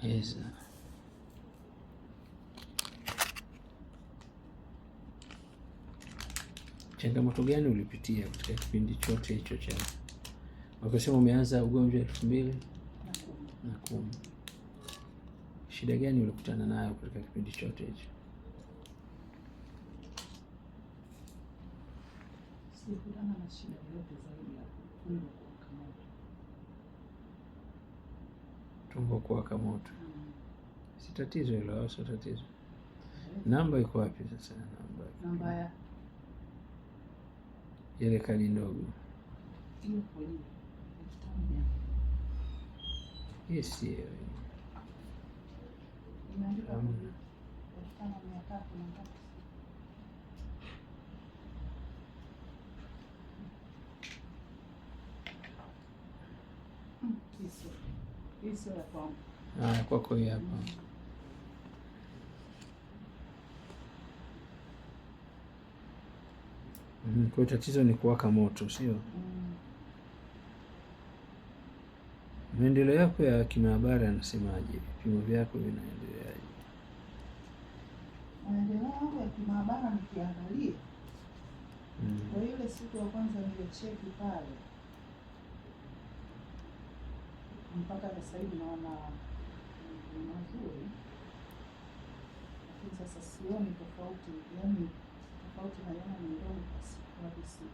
Yes. Changamoto gani ulipitia katika kipindi chote hicho cha wakasema umeanza ugonjwa 2010? Shida gani ulikutana nayo katika kipindi chote hicho? Sikutana na shida yoyote zaidi ya tumbo kuwaka moto. Tumbo kuwaka moto. Si tatizo hilo, au sio tatizo? Namba iko wapi sasa? Namba ya ile kadi ndogo. Hiyo kwa hiyo. Yes, hiyo. Imeandikwa 5300 na ngapi? Hizo ya kwangu. Kwako hii hapa. Kwa tatizo ni kuwaka moto, sio? Maendeleo yako ya kimaabara yanasemaje? Vipimo vyako vinaendeleaje? Maendeleo yangu ya kimaabara nikiangalia. Kwa ile siku ya kwanza nilicheki pale. Mpaka sasa hivi naona mazuri. Lakini sasa sioni tofauti, yaani tofauti naiona ni ndogo kwa siku.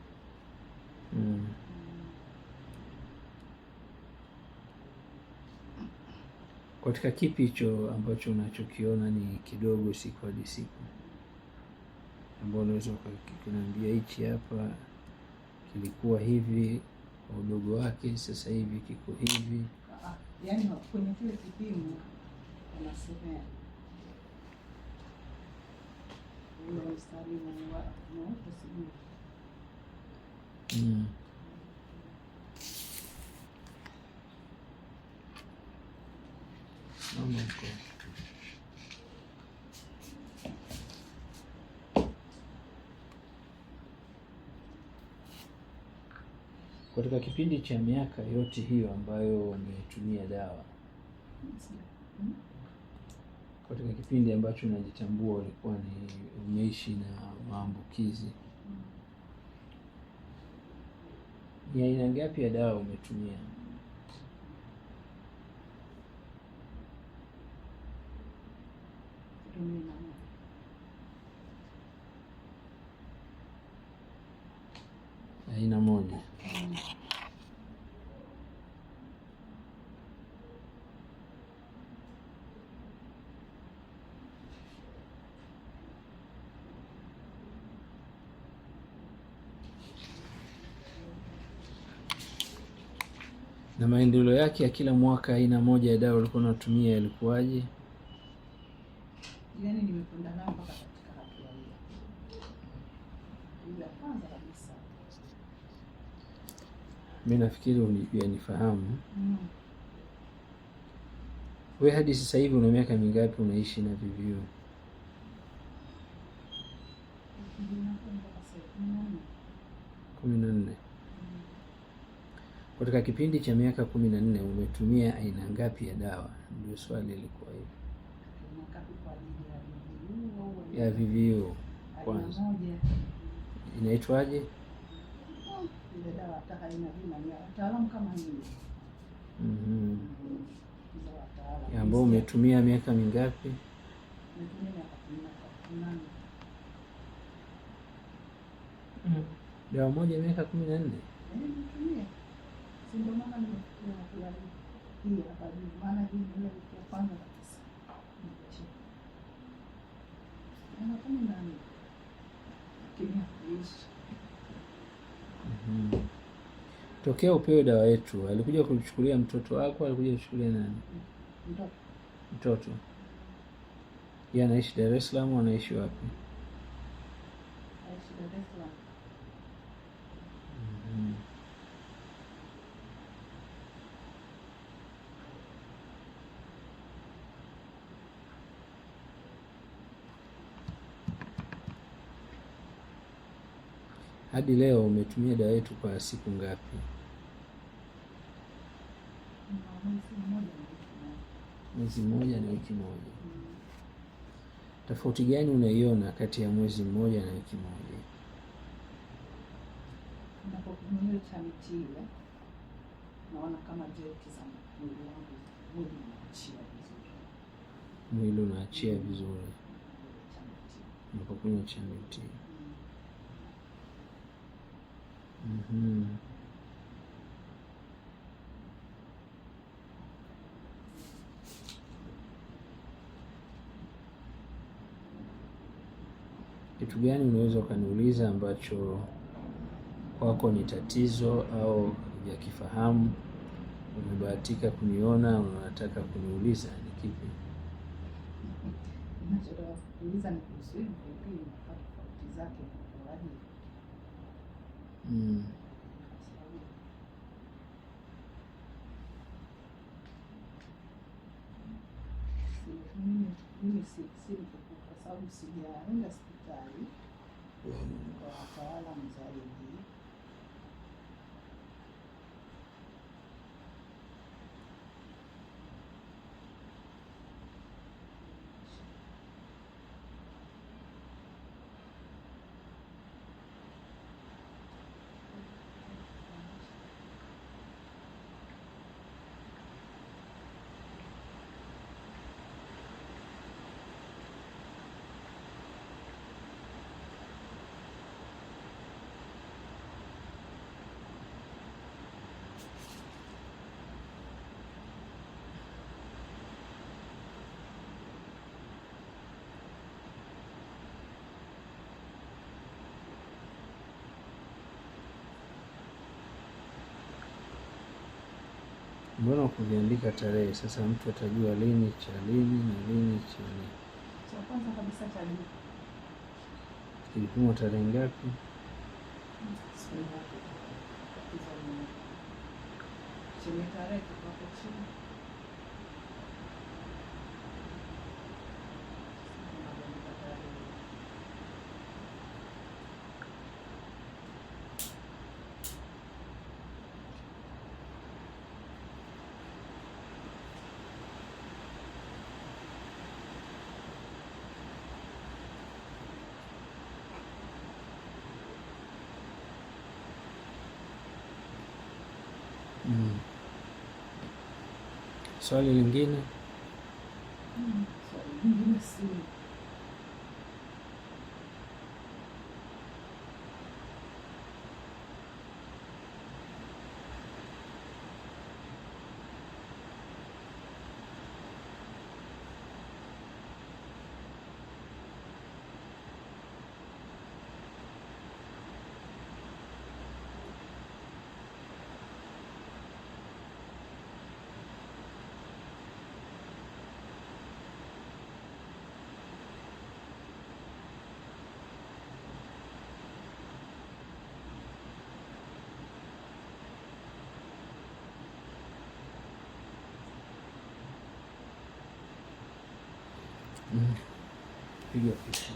Katika kipi hicho ambacho unachokiona ni kidogo siku hadi siku, ambao unaweza kuniambia hichi hapa kilikuwa hivi kwa udogo wake, sasa hivi kiko hivi? Yaani kwenye kile kipimo unasemea ule mstari na sijui. Katika kipindi cha miaka yote hiyo ambayo umetumia dawa, katika kipindi ambacho unajitambua ulikuwa ni umeishi na maambukizi, ni aina ngapi ya dawa umetumia? Aina moja. Na maendeleo yake ya kila mwaka, aina moja ya dawa ulikuwa unatumia ilikuwaje? Yaani nimekwenda nao mpaka katika hatua hiyo. Ile kwanza kabisa. Mimi nafikiri unifahamu. Wewe hadi sasa hivi una miaka mingapi unaishi na VVU? 14. Katika kipindi cha miaka 14 umetumia aina ngapi ya dawa? Ndio swali lilikuwa hivi. Ya VVU kwanza. Inaitwaje? Ile dawa hata haina jina, ni wataalamu kama hivi. Ambao umetumia miaka mingapi? Nimetumia miaka 18. Dawa moja miaka 14? Nimetumia. Si ndio maana nimekuwa hii hapa juu, maana hii ile ya kwanza kabisa. Tokea upewe dawa yetu, alikuja kuchukulia mtoto wako, alikuja kuchukulia nani? Mtoto. Yeye anaishi Dar es Salaam, anaishi wapi? Anaishi Dar es Salaam. Hadi leo umetumia dawa yetu kwa siku ngapi? Mwezi mmoja na wiki moja. Tofauti gani unaiona kati ya mwezi mmoja na wiki moja? Ninapopimia cha miti ile, naona kama joint za mwili wangu, mwili unaachia vizuri. Mwili unaachia vizuri unapokunywa cha miti. Kitu gani unaweza ukaniuliza ambacho kwako ni tatizo au hujakifahamu, umebahatika kuniona, unataka kuniuliza ni kipi? Ninachotaka kuuliza ni kuhusu hivi vipimo na tofauti zake kwaje? Mimi kwa sababu sijaenda hospitali kwa wataalamu zaidi. Mbona kuviandika tarehe? Sasa mtu atajua lini cha lini na lini cha nini. Cha kwanza kabisa cha lini kilipimwa tarehe ngapi? Chenye tarehe kwa chini. Swali lingine? Swali lingine si Piga picha.